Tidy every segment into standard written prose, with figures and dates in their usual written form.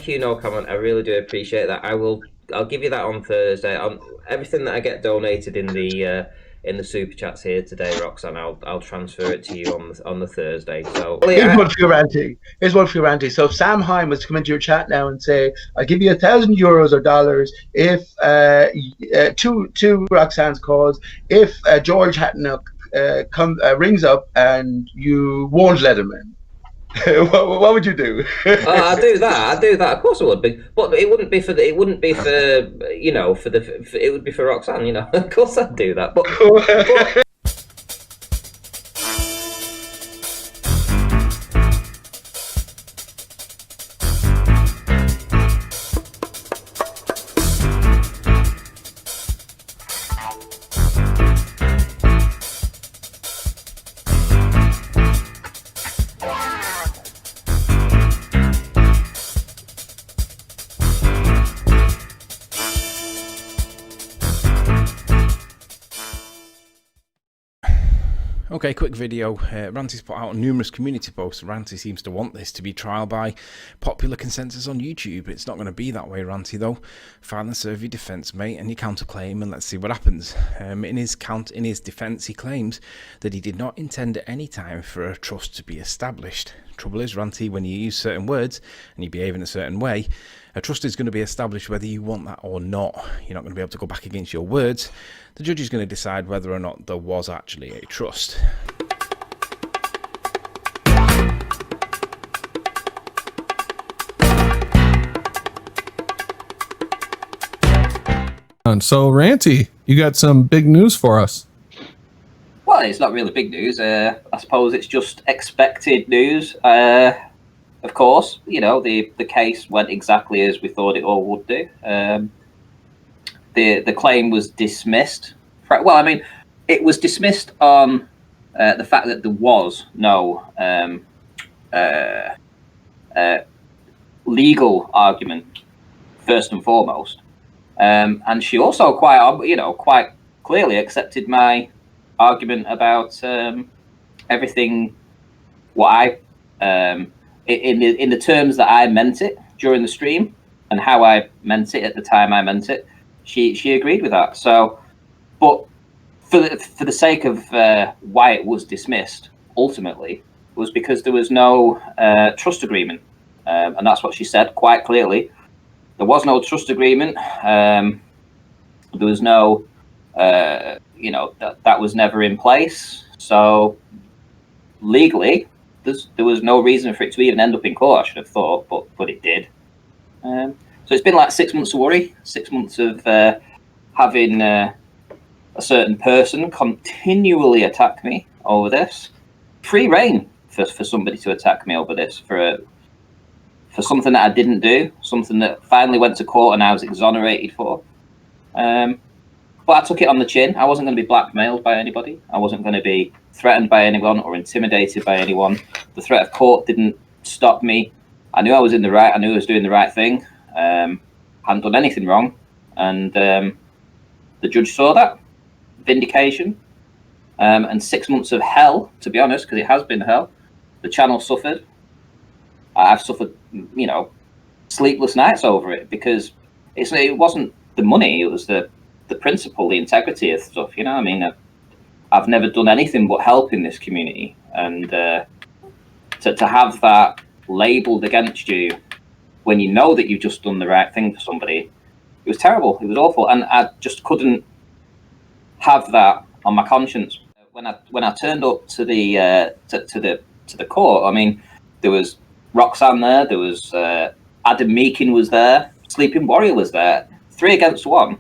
thank you, no comment. I really do appreciate that. I'll give you that on Thursday. Everything that I get donated in the super chats here today, Roxanne, I'll transfer it to you on the Thursday. So here's one for you, Ranty. Here's one for you, Ranty. So if Sam Hine was to come into your chat now and say, "I'll give you €1,000 or dollars if to Roxanne's cause, if George Hatton rings up and you won't let him in." What would you do? I'd do that. I'd do that. Of course, I would be. But it wouldn't be for the. It wouldn't be for it would be for Roxanne. Of course, I'd do that. But Okay, quick video. Ranty's put out numerous community posts. Ranty seems to want this to be trialled by popular consensus on YouTube. It's not going to be that way, Ranty, though. File and serve your defence, mate, and your counterclaim, and let's see what happens. In his defence, he claims that he did not intend at any time for a trust to be established. Trouble is, Ranty, when you use certain words and you behave in a certain way, a trust is going to be established whether you want that or not. You're not going to be able to go back against your words. The judge is going to decide whether or not there was actually a trust. So, Ranty, you got some big news for us. Well, it's not really big news. I suppose it's just expected news. Of course, the case went exactly as we thought it all would do. The claim was dismissed. Well, I mean, it was dismissed on the fact that there was no legal argument, first and foremost. And she also quite clearly accepted my argument about everything. What I in the terms that I meant it during the stream and how I meant it at the time I meant it, she agreed with that. So, but for the sake of why it was dismissed, ultimately was because there was no trust agreement, and that's what she said quite clearly. There was no trust agreement. There was no, that was never in place. So legally, there was no reason for it to even end up in court, I should have thought, but it did. So it's been like 6 months of worry, 6 months of having a certain person continually attack me over this. Free reign for somebody to attack me over this, for something that I didn't do, something that finally went to court and I was exonerated for. But I took it on the chin. I wasn't going to be blackmailed by anybody. I wasn't going to be threatened by anyone or intimidated by anyone. The threat of court didn't stop me. I knew I was in the right. I knew I was doing the right thing. Hadn't done anything wrong. And the judge saw that. Vindication. And 6 months of hell, to be honest, because it has been hell. The channel suffered. I've suffered, sleepless nights over it, because it wasn't the money, it was the principle, the integrity of stuff. I mean, I've never done anything but help in this community, and to have that labelled against you when you know that you've just done the right thing for somebody, it was terrible. It was awful, and I just couldn't have that on my conscience. When I turned up to the court, I mean, there was Roxanne there was Adam Meakin was there, Sleeping Warrior was there, 3 against 1.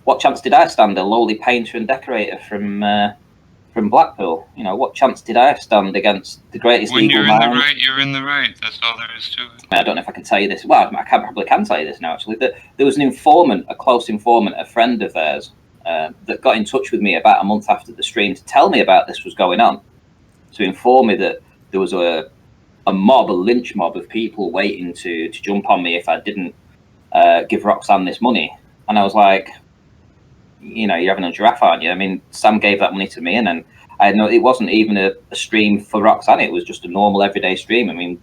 What chance did I stand? A lowly painter and decorator from Blackpool. What chance did I stand against the greatest legal mind? When you're in the right, you're in the right. That's all there is to it. I don't know if I can tell you this. Well, I probably can tell you this now, actually. There was an informant, a close informant, a friend of theirs, that got in touch with me about a month after the stream to tell me about this was going on, to inform me that there was a lynch mob of people waiting to jump on me if I didn't give Roxanne this money. And I was like, you're having a giraffe, aren't you? I mean, Sam gave that money to me, and then I know it wasn't even a stream for Roxanne. It was just a normal everyday stream. I mean,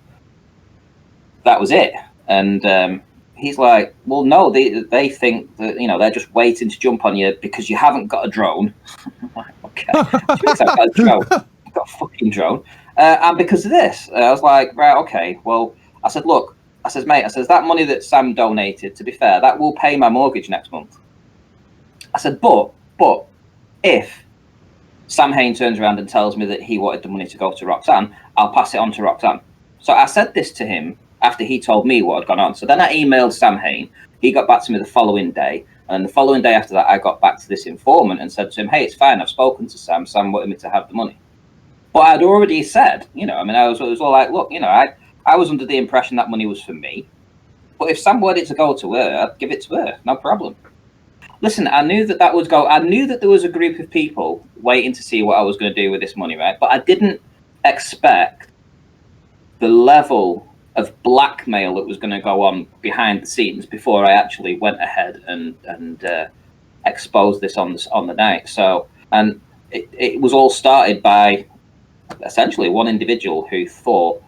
that was it. And he's like, well, no, they think that, they're just waiting to jump on you because you haven't got a drone. I'm like, okay, which means I've got a drone. I've got a fucking drone. And because of this, I was like, right, okay, well, I said, look, I says, mate, I says, that money that Sam donated, to be fair, that will pay my mortgage next month. I said, but if Sam Hain turns around and tells me that he wanted the money to go to Roxanne, I'll pass it on to Roxanne. So I said this to him after he told me what had gone on. So then I emailed Sam Hain. He got back to me the following day. And the following day after that, I got back to this informant and said to him, hey, it's fine. I've spoken to Sam. Sam wanted me to have the money. But I'd already said, I was all like, look, I was under the impression that money was for me. But if Sam wanted to go to her, I'd give it to her. No problem. Listen, I knew that would go. I knew that there was a group of people waiting to see what I was going to do with this money, right? But I didn't expect the level of blackmail that was going to go on behind the scenes before I actually went ahead and exposed this on the night. So, and it was all started by essentially one individual who thought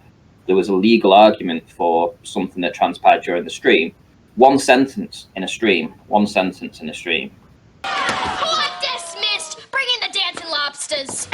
there was a legal argument for something that transpired during the stream. One sentence in a stream. Court dismissed! Bring in the dancing lobsters!